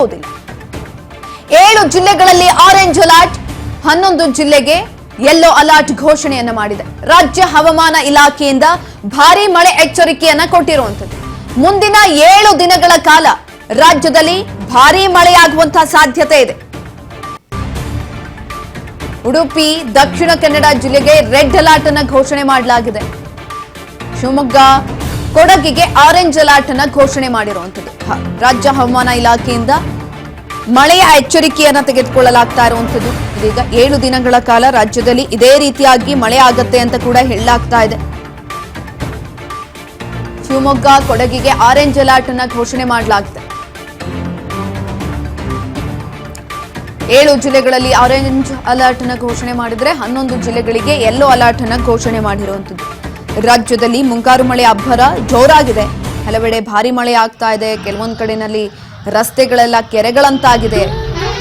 7 ಜಿಲ್ಲೆಗಳಲ್ಲಿ orange alert, 11 ಜಿಲ್ಲೆಗೆ yellow alert ಘೋಷಣೆಯನ್ನ ಮಾಡಿದೆ. ರಾಜ್ಯ ಹವಾಮಾನ ಇಲಾಖೆಯಿಂದ ಭಾರೀ ಮಳೆ ಎಚ್ಚರಿಕೆಯನ್ನ ಕೊಟ್ಟಿರುವಂತದ್ದು. ಮುಂದಿನ 7 ದಿನಗಳ ಕಾಲ ರಾಜ್ಯದಲ್ಲಿ ಭಾರೀ ಮಳೆಯಾಗುವಂತಹ ಸಾಧ್ಯತೆ ಇದೆ. ಉಡುಪಿ, ದಕ್ಷಿಣ ಕನ್ನಡ ಜಿಲ್ಲೆಗೆ ರೆಡ್ ಅಲರ್ಟ್ ಅನ್ನು ಘೋಷಣೆ ಮಾಡಲಾಗಿದೆ. ಶಿವಮೊಗ್ಗ, ಕೊಡಗಿಗೆ ಆರೆಂಜ್ ಅಲರ್ಟ್ ಅನ್ನು ಘೋಷಣೆ ಮಾಡಿರುವಂತದ್ದು. ರಾಜ್ಯ ಹವಾಮಾನ ಇಲಾಖೆಯಿಂದ ಮಳೆಯ ಎಚ್ಚರಿಕೆಯನ್ನ ತೆಗೆದುಕೊಳ್ಳಲಾಗ್ತಾ ಇರುವಂತದ್ದು. ಇದೀಗ 7 ದಿನಗಳ ಕಾಲ ರಾಜ್ಯದಲ್ಲಿ ಇದೇ ರೀತಿಯಾಗಿ ಮಳೆ ಆಗುತ್ತೆ ಅಂತ ಕೂಡ ಹೇಳಲಾಗ್ತಾ ಇದೆ. ಶಿವಮೊಗ್ಗ, ಕೊಡಗಿಗೆ ಆರೆಂಜ್ ಅಲರ್ಟ್ ಅನ್ನು ಘೋಷಣೆ ಮಾಡಲಾಗಿದೆ. 7 ಜಿಲ್ಲೆಗಳಲ್ಲಿ ಆರೆಂಜ್ ಅಲರ್ಟ್ ಅನ್ನು ಘೋಷಣೆ ಮಾಡಿದ್ರೆ 11 ಜಿಲ್ಲೆಗಳಿಗೆ ಯೆಲ್ಲೋ ಅಲರ್ಟ್ ಅನ್ನು ಘೋಷಣೆ ಮಾಡಿರುವಂತದ್ದು. ರಾಜ್ಯದಲ್ಲಿ ಮುಂಗಾರು ಮಳೆ ಅಬ್ಬರ ಜೋರಾಗಿದೆ. ಹಲವೆಡೆ ಭಾರಿ ಮಳೆ ಆಗ್ತಾ ಇದೆ. ಕೆಲವೊಂದು ಕಡೆನಲ್ಲಿ ರಸ್ತೆಗಳೆಲ್ಲ ಕೆರೆಗಳಂತಾಗಿದೆ.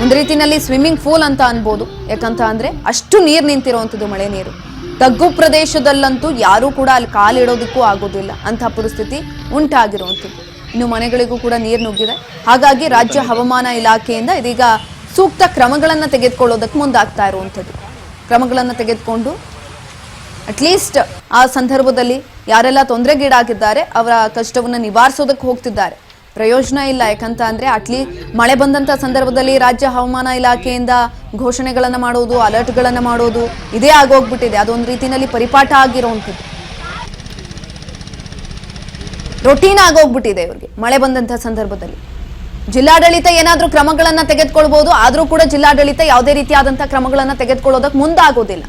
ಒಂದು ರೀತಿಯಲ್ಲಿ ಸ್ವಿಮ್ಮಿಂಗ್ ಪೂಲ್ ಅಂತ ಅನ್ಬೋದು. ಯಾಕಂತ ಅಂದ್ರೆ ಅಷ್ಟು ನೀರು ನಿಂತಿರುವಂತದ್ದು, ಮಳೆ ನೀರು. ತಗ್ಗು ಪ್ರದೇಶದಲ್ಲಂತೂ ಯಾರೂ ಕೂಡ ಅಲ್ಲಿ ಕಾಲಿಡೋದಕ್ಕೂ ಆಗೋದಿಲ್ಲ ಅಂತ ಪರಿಸ್ಥಿತಿ ಉಂಟಾಗಿರುವಂಥದ್ದು. ಇನ್ನು ಮನೆಗಳಿಗೂ ಕೂಡ ನೀರು ನುಗ್ಗಿದೆ. ಹಾಗಾಗಿ ರಾಜ್ಯ ಹವಾಮಾನ ಇಲಾಖೆಯಿಂದ ಇದೀಗ ಸೂಕ್ತ ಕ್ರಮಗಳನ್ನ ತೆಗೆದುಕೊಳ್ಳೋದಕ್ಕೆ ಮುಂದಾಗ್ತಾ ಇರುವಂಥದ್ದು. ಕ್ರಮಗಳನ್ನ ತೆಗೆದುಕೊಂಡು ಅಟ್ಲೀಸ್ಟ್ ಆ ಸಂದರ್ಭದಲ್ಲಿ ಯಾರೆಲ್ಲ ತೊಂದರೆಗೀಡಾಗಿದ್ದಾರೆ ಅವರ ಕಷ್ಟವನ್ನು ನಿವಾರಿಸೋದಕ್ಕೆ ಹೋಗ್ತಿದ್ದಾರೆ. ಪ್ರಯೋಜನ ಇಲ್ಲ. ಯಾಕಂತ ಅಂದ್ರೆ ಮಳೆ ಬಂದಂತ ಸಂದರ್ಭದಲ್ಲಿ ರಾಜ್ಯ ಹವಾಮಾನ ಇಲಾಖೆಯಿಂದ ಘೋಷಣೆಗಳನ್ನ ಮಾಡೋದು, ಅಲರ್ಟ್ಗಳನ್ನ ಮಾಡೋದು ಇದೇ ಆಗೋಗ್ಬಿಟ್ಟಿದೆ. ಅದೊಂದು ರೀತಿಯಲ್ಲಿ ಪರಿಪಾಠ ಆಗಿರುವಂಥದ್ದು, ರೊಟೀನ್ ಆಗೋಗ್ಬಿಟ್ಟಿದೆ ಇವ್ರಿಗೆ. ಮಳೆ ಬಂದಂತ ಸಂದರ್ಭದಲ್ಲಿ ಜಿಲ್ಲಾಡಳಿತ ಏನಾದ್ರೂ ಕ್ರಮಗಳನ್ನ ತೆಗೆದುಕೊಳ್ಬಹುದು, ಆದ್ರೂ ಕೂಡ ಜಿಲ್ಲಾಡಳಿತ ಯಾವುದೇ ರೀತಿಯಾದಂತಹ ಕ್ರಮಗಳನ್ನ ತೆಗೆದುಕೊಳ್ಳೋದಕ್ಕೆ ಮುಂದಾಗೋದಿಲ್ಲ.